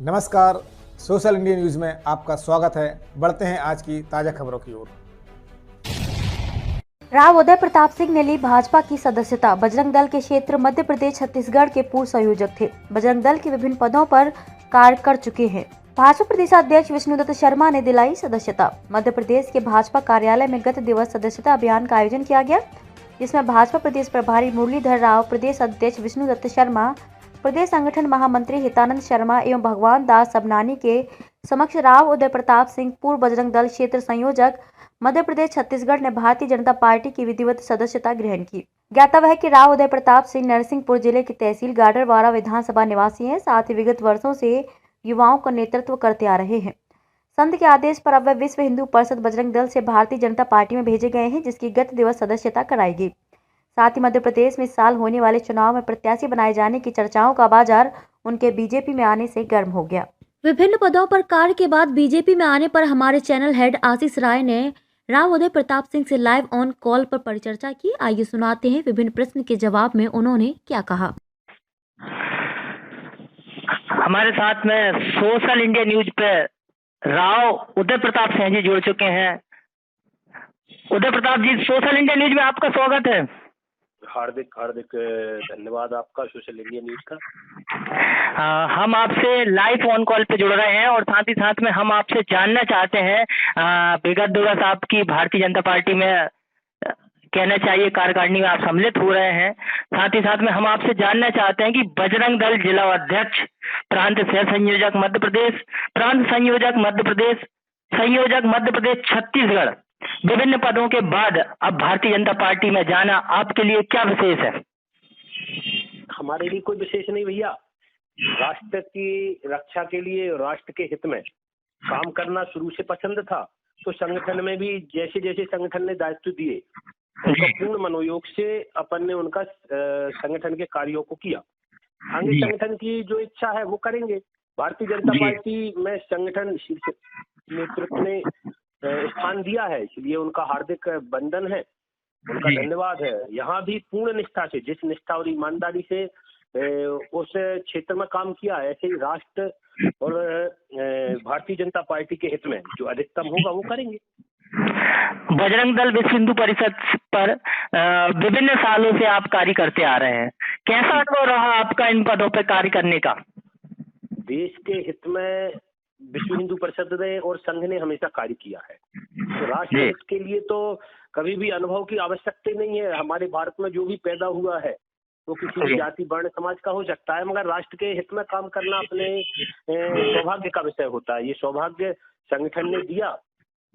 नमस्कार, social India news में आपका स्वागत है। बढ़ते हैं आज की ताज़ा खबरों की ओर। राव उदय प्रताप सिंह ने ली भाजपा की सदस्यता। बजरंग दल के क्षेत्र मध्य प्रदेश छत्तीसगढ़ के पूर्व संयोजक थे। बजरंग दल के विभिन्न पदों पर कार्य कर चुके हैं। भाजपा प्रदेशाध्यक्ष विष्णुदत्त शर्मा ने दिलाई सदस्यता। मध्य प्रदेश के भाजपा कार्यालय में गत दिवस सदस्यता अभियान का आयोजन किया गया, जिसमें भाजपा प्रदेश प्रभारी मुरलीधर राव, प्रदेश अध्यक्ष विष्णुदत्त शर्मा, प्रदेश संगठन महामंत्री हितानंद शर्मा एवं भगवान दास सबनानी के समक्ष राव उदय प्रताप सिंह, पूर्व बजरंग दल क्षेत्र संयोजक मध्य प्रदेश छत्तीसगढ़ ने भारतीय जनता पार्टी की विधिवत सदस्यता ग्रहण की। ज्ञातव्य है कि राव उदय प्रताप सिंह नरसिंहपुर जिले की तहसील गाडरवाड़ा विधानसभा निवासी हैं। साथ ही विगत वर्षों से युवाओं का नेतृत्व करते आ रहे हैं। संत के आदेश पर अब वे विश्व हिंदू परिषद बजरंग दल से भारतीय जनता पार्टी में भेजे गए हैं, जिसकी गत दिवस सदस्यता कराई गई। साथ ही मध्य प्रदेश में इस साल होने वाले चुनाव में प्रत्याशी बनाए जाने की चर्चाओं का बाजार उनके बीजेपी में आने से गर्म हो गया। विभिन्न पदों पर कार्य के बाद बीजेपी में आने पर हमारे चैनल हेड आशीष राय ने राव उदय प्रताप सिंह से लाइव ऑन कॉल पर परिचर्चा की। आइए सुनाते हैं विभिन्न प्रश्न के जवाब में उन्होंने क्या कहा। हमारे साथ में सोशल इंडिया न्यूज पे राव उदय प्रताप सिंह जी जुड़ चुके हैं। उदय प्रताप जी, सोशल इंडिया न्यूज में आपका स्वागत है। हार्दिक हार्दिक धन्यवाद आपका सोशल इंडिया न्यूज का। हम आपसे लाइव ऑन कॉल पे जुड़ रहे हैं और साथ ही साथ में हम आपसे जानना चाहते हैं, विगत दिवस आपकी भारतीय जनता पार्टी में कहना चाहिए कार्यकारिणी में आप सम्मिलित हो रहे हैं। साथ ही साथ में हम आपसे जानना चाहते हैं कि बजरंग दल जिला अध्यक्ष, प्रांत सह संयोजक मध्य प्रदेश, प्रांत संयोजक मध्य प्रदेश, संयोजक मध्य प्रदेश छत्तीसगढ़, विभिन्न पदों के बाद अब भारतीय जनता पार्टी में जाना आपके लिए क्या विशेष है? हमारे लिए कोई विशेष नहीं भैया। राष्ट्र की रक्षा के लिए, राष्ट्र के हित में काम करना शुरू से पसंद था। तो संगठन में भी जैसे जैसे संगठन ने दायित्व दिए, उनका पूर्ण मनोयोग से अपन ने उनका संगठन के कार्यों को किया। आगे संगठन की जो इच्छा है वो करेंगे। भारतीय जनता पार्टी में संगठन शीर्ष नेतृत्व ने स्थान दिया है, इसलिए उनका हार्दिक बंधन है, उनका धन्यवाद है। यहाँ भी पूर्ण निष्ठा से, जिस निष्ठा और ईमानदारी से उस क्षेत्र में काम किया, ऐसे ही राष्ट्र और भारतीय जनता पार्टी के हित में जो अधिकतम होगा वो करेंगे। बजरंग दल विश्व हिंदू परिषद पर विभिन्न सालों से आप कार्य करते आ रहे हैं। कैसा अनुभव रहा आपका इन पदों पर कार्य करने का? देश के हित में विश्व हिंदू परिषद ने और संघ ने हमेशा कार्य किया है। तो राष्ट्र हित के लिए तो कभी भी अनुभव की आवश्यकता नहीं है। हमारे भारत में जो भी पैदा हुआ है वो किसी भी जाति वर्ण समाज का हो सकता है, मगर राष्ट्र के हित में काम करना अपने सौभाग्य का विषय होता है। ये सौभाग्य संगठन ने दिया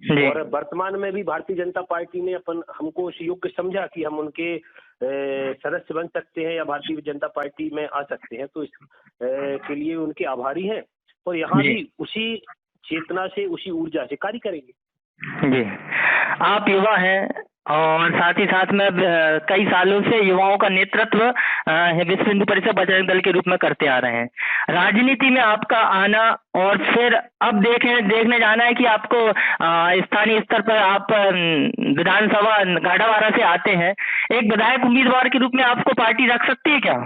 और वर्तमान में भी भारतीय जनता पार्टी ने हमको उस योग्य समझा कि हम उनके सदस्य बन सकते हैं या भारतीय जनता पार्टी में आ सकते हैं। तो इस के लिए उनके आभारी हैं और यहाँ भी उसी चेतना से, उसी ऊर्जा से कार्य करेंगे। जी, आप युवा हैं और साथ ही साथ में कई सालों से युवाओं का नेतृत्व विश्व हिंदू परिषद बजरंग दल के रूप में करते आ रहे हैं। राजनीति में आपका आना और फिर अब देखने जाना है कि आपको स्थानीय स्तर पर आप विधानसभा गाडावाड़ा से आते हैं, एक विधायक उम्मीदवार के रूप में आपको पार्टी रख सकती है क्या?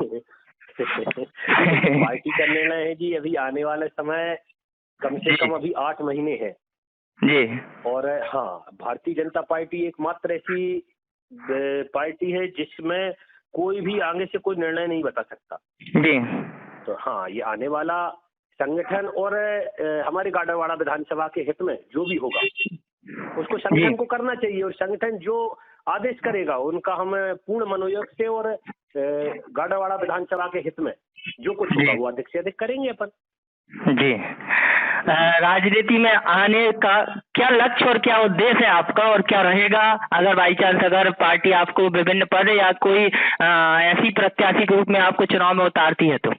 पार्टी का निर्णय है जी, अभी आने वाले समय कम से कम अभी 8 महीने हैं जी। और हाँ, भारतीय जनता पार्टी एकमात्र ऐसी पार्टी है जिसमें कोई भी आगे से कोई निर्णय नहीं बता सकता जी। तो हाँ, ये आने वाला संगठन और हमारे गाडरवाड़ा विधानसभा के हित में जो भी होगा उसको संगठन को करना चाहिए और संगठन जो आदेश करेगा उनका हम पूर्ण मनोयोग से और गाडरवाड़ा विधानसभा के हित में जो कुछ होगा वो अधिक से अधिक करेंगे अपन। जी, राजनीति में आने का क्या लक्ष्य और क्या उद्देश्य है आपका और क्या रहेगा अगर बाई चांस अगर पार्टी आपको विभिन्न पद या कोई ऐसी प्रत्याशी के रूप में आपको चुनाव में उतारती है? तो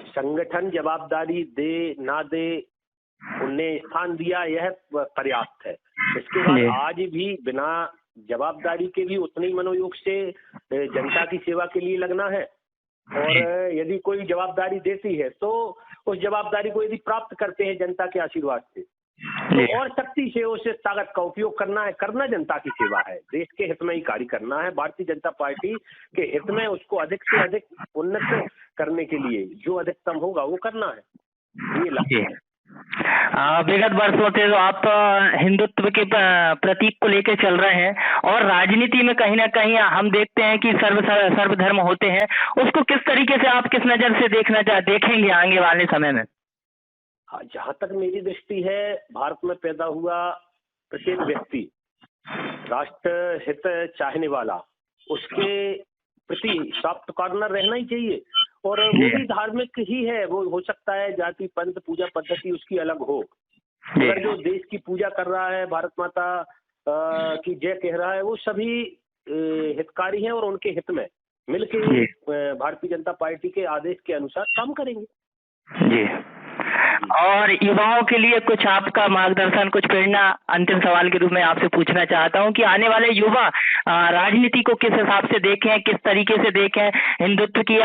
संगठन जवाबदारी दे ना दे, उन्हें स्थान दिया, यह पर्याप्त है। इसके बाद आज भी बिना जवाबदारी के भी उतने ही मनोयोग से जनता की सेवा के लिए लगना है और यदि कोई जवाबदारी देती है तो उस जवाबदारी को यदि प्राप्त करते हैं जनता के आशीर्वाद से जी। तो और सख्ती से उस ताकत का उपयोग करना है, करना जनता की सेवा है, देश के हित में ही कार्य करना है। भारतीय जनता पार्टी के हित में उसको अधिक से अधिक उन्नत करने के लिए जो अधिकतम होगा वो करना है, ये लक्ष्य जी। है। विगत वर्षों से तो आप हिंदुत्व के प्रतीक को लेकर चल रहे हैं और राजनीति में कहीं ना कहीं हम देखते हैं कि सर्वधर्म होते हैं, उसको किस तरीके से आप किस नजर से देखेंगे आगे वाले समय में? हाँ, जहाँ तक मेरी दृष्टि है, भारत में पैदा हुआ प्रत्येक व्यक्ति राष्ट्र हित चाहने वाला, उसके प्रति साफ कॉर्नर रहना ही चाहिए। और वो भी धार्मिक ही है, वो हो सकता है जाति पंथ पूजा पद्धति उसकी अलग हो, मगर जो देश की पूजा कर रहा है, भारत माता की जय कह रहा है, वो सभी हितकारी हैं और उनके हित में मिलके भारतीय जनता पार्टी के आदेश के अनुसार काम करेंगे। जी। और युवाओं के लिए कुछ आपका मार्गदर्शन, कुछ प्रेरणा अंतिम सवाल के रूप में आपसे पूछना चाहता हूं कि आने वाले युवा राजनीति को किस हिसाब से देखें, किस तरीके से देखें? हिंदुत्व की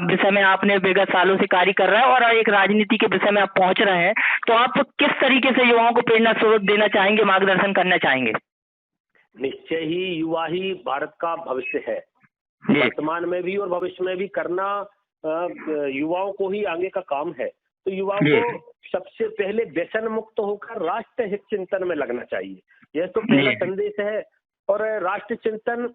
विषय में आपने विगत सालों से कार्य कर रहा है और एक राजनीति के विषय में आप पहुंच रहे हैं, तो आप किस तरीके से युवाओं को प्रेरणा स्रोत देना चाहेंगे, मार्गदर्शन करना चाहेंगे? निश्चय ही युवा ही भारत का भविष्य है, वर्तमान में भी और भविष्य में भी। करना युवाओं को ही आगे का काम है। तो युवाओं को सबसे पहले व्यसन मुक्त होकर राष्ट्र हित चिंतन में लगना चाहिए, यह तो पहला संदेश है। और राष्ट्र चिंतन,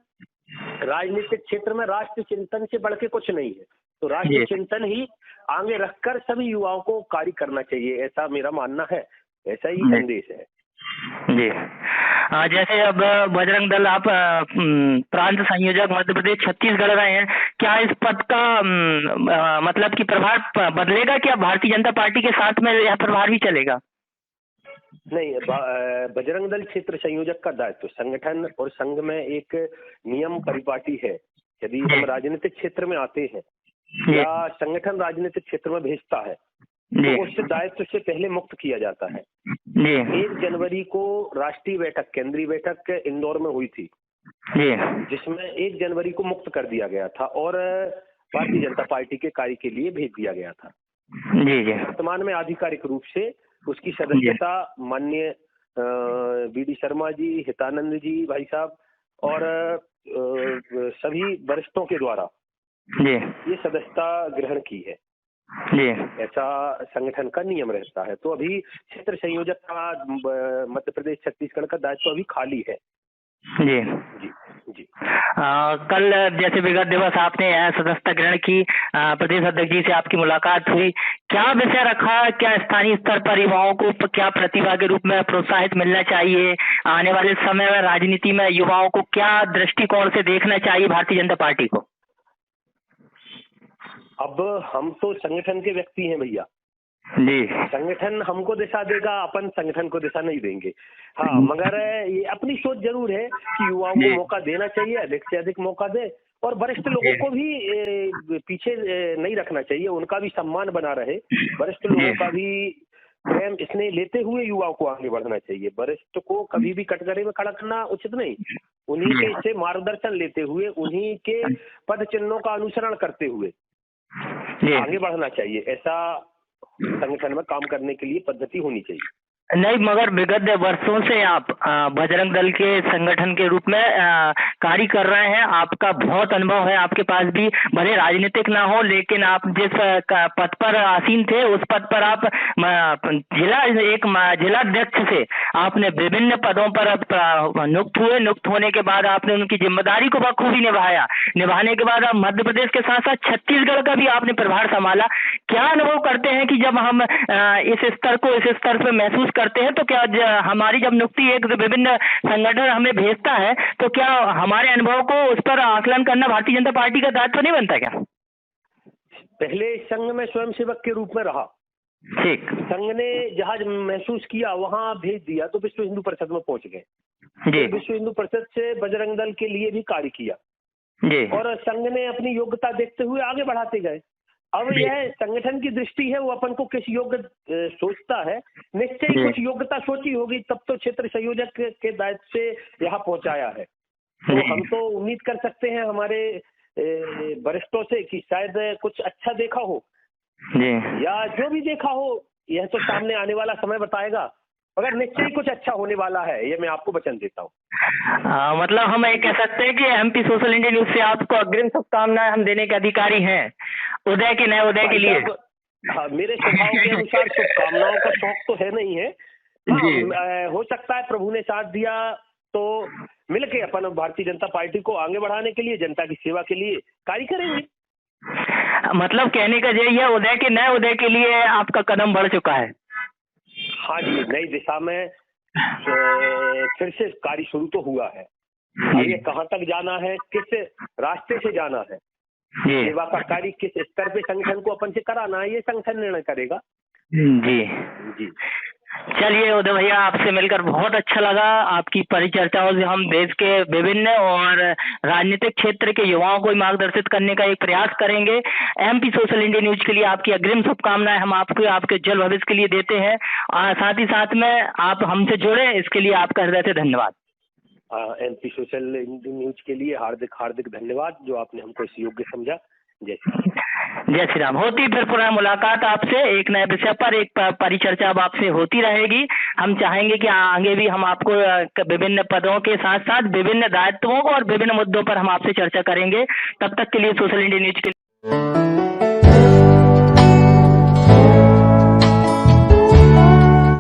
राजनीतिक क्षेत्र में राष्ट्र चिंतन से बढ़ के कुछ नहीं है, तो राष्ट्र चिंतन ही आगे रखकर सभी युवाओं को कार्य करना चाहिए, ऐसा मेरा मानना है, ऐसा ही संदेश है जी। जैसे अब बजरंग दल आप प्रांत संयोजक मध्य प्रदेश छत्तीसगढ़ रहे हैं, क्या इस पद का मतलब कि प्रभार बदलेगा? क्या भारतीय जनता पार्टी के साथ में यह प्रभार भी चलेगा? नहीं, बजरंग दल क्षेत्र संयोजक का दायित्व संगठन और संघ में एक नियम परिपाटी है। यदि हम राजनीतिक क्षेत्र में आते हैं या संगठन राजनीतिक क्षेत्र में भेजता है तो उस दायित्व से पहले मुक्त किया जाता है। 1 जनवरी को राष्ट्रीय बैठक, केंद्रीय बैठक इंदौर में हुई थी, जिसमें 1 जनवरी को मुक्त कर दिया गया था और भारतीय जनता पार्टी के कार्य के लिए भेज दिया गया था। वर्तमान में आधिकारिक रूप से उसकी सदस्यता माननीय बीडी शर्मा जी, हितानंद जी भाई साहब और सभी वरिष्ठों के द्वारा ये सदस्यता ग्रहण की है। ऐसा संगठन का नियम रहता है। तो अभी क्षेत्र संयोजक का मध्य प्रदेश छत्तीसगढ़ का दायित्व अभी खाली है। जी जी जी। कल जैसे विगत दिवस आपने सदस्यता ग्रहण की, प्रदेश अध्यक्ष जी से आपकी मुलाकात हुई, क्या विषय रखा? क्या स्थानीय स्तर पर युवाओं को क्या प्रतिभा के रूप में प्रोत्साहित मिलना चाहिए? आने वाले समय में राजनीति में युवाओं को क्या दृष्टिकोण से देखना चाहिए भारतीय जनता पार्टी को? अब हम तो संगठन के व्यक्ति हैं भैया जी। संगठन हमको दिशा देगा, अपन संगठन को दिशा नहीं देंगे। हाँ, मगर ये अपनी सोच जरूर है कि युवाओं को मौका देना चाहिए, अधिक से अधिक मौका दे और वरिष्ठ लोगों को भी पीछे नहीं रखना चाहिए, उनका भी सम्मान बना रहे। वरिष्ठ लोगों का भी प्रेम स्नेह लेते हुए युवाओं को आगे बढ़ना चाहिए। वरिष्ठ को कभी भी कटघरे में खड़ा करना उचित नहीं, उन्हीं के से मार्गदर्शन लेते हुए, उन्हीं के पद चिन्हों का अनुसरण करते हुए आगे बढ़ना चाहिए। ऐसा संगठन में काम करने के लिए पद्धति होनी चाहिए। नहीं, मगर विगत वर्षों से आप बजरंग दल के संगठन के रूप में कार्य कर रहे हैं, आपका बहुत अनुभव है, आपके पास भी भले राजनीतिक ना हो, लेकिन आप जिस पद पर आसीन थे उस पद पर आप जिलाध्यक्ष से आपने विभिन्न पदों पर नियुक्त होने के बाद आपने उनकी जिम्मेदारी को बखूबी निभाया। निभाने के बाद आप मध्य प्रदेश के साथ साथ छत्तीसगढ़ का भी आपने प्रभार संभाला। क्या अनुभव करते हैं कि जब हम इस स्तर पर महसूस करते हैं तो क्या हमारी जब नियुक्ति एक विभिन्न संगठन हमें भेजता है तो क्या हमारे अनुभव को उस पर आकलन करना भारतीय जनता पार्टी का दायित्व नहीं बनता क्या? पहले संघ में स्वयंसेवक के रूप में रहा, ठीक, संघ ने जहां महसूस किया वहां भेज दिया तो विश्व हिंदू परिषद में पहुंच गए। विश्व हिंदू परिषद से बजरंग दल के लिए भी कार्य किया और संघ ने अपनी योग्यता देखते हुए आगे बढ़ाते गए। अब यह संगठन की दृष्टि है, वो अपन को किस योग्य सोचता है, निश्चय ही कुछ योग्यता सोची होगी तब तो क्षेत्र संयोजक के दायित्व से यहाँ पहुंचाया है। तो हम तो उम्मीद कर सकते हैं हमारे वरिष्ठों से कि शायद कुछ अच्छा देखा हो या जो भी देखा हो, यह तो सामने आने वाला समय बताएगा। मगर निश्चय ही कुछ अच्छा होने वाला है, ये मैं आपको वचन देता हूँ। मतलब हम ये कह सकते हैं कि एमपी सोशल इंडिया न्यूज से आपको अग्रिम शुभकामनाएं हम देने के अधिकारी हैं, उदय के नए उदय के लिए। हाँ, मेरे स्वभाव के अनुसार शुभकामनाओं का शौक तो है नहीं है। हाँ, हो सकता है प्रभु ने साथ दिया तो मिलके अपन भारतीय जनता पार्टी को आगे बढ़ाने के लिए, जनता की सेवा के लिए कार्य करेंगे। मतलब कहने का यही है, उदय के नए उदय के लिए आपका कदम बढ़ चुका है। हाँ जी, नई दिशा में फिर से कार्य शुरू तो हुआ है। ये कहाँ तक जाना है, किस रास्ते से जाना है, सेवा का कार्य किस स्तर पे संगठन को अपन से कराना है, ये संगठन निर्णय करेगा। जी जी चलिए उदय भैया, आपसे मिलकर बहुत अच्छा लगा। आपकी परिचर्चाओं से हम देश के विभिन्न और राजनीतिक क्षेत्र के युवाओं को मार्गदर्शित करने का एक प्रयास करेंगे। एमपी सोशल इंडिया न्यूज के लिए आपकी अग्रिम शुभकामनाएं हम आपको आपके उज्जवल भविष्य के लिए देते हैं। साथ ही साथ में आप हमसे जुड़े, इसके लिए आपका हृदय से धन्यवाद। एमपी सोशल इंडिया न्यूज के लिए हार्दिक हार्दिक धन्यवाद, जो आपने हमको इस योग्य समझा। जय श्री राम। होती फिर पुनः मुलाकात आपसे एक नए विषय पर, एक परिचर्चा अब आपसे होती रहेगी। हम चाहेंगे कि आगे भी हम आपको विभिन्न पदों के साथ साथ विभिन्न दायित्वों और विभिन्न मुद्दों पर हम आपसे चर्चा करेंगे। तब तक के लिए सोशल इंडिया न्यूज के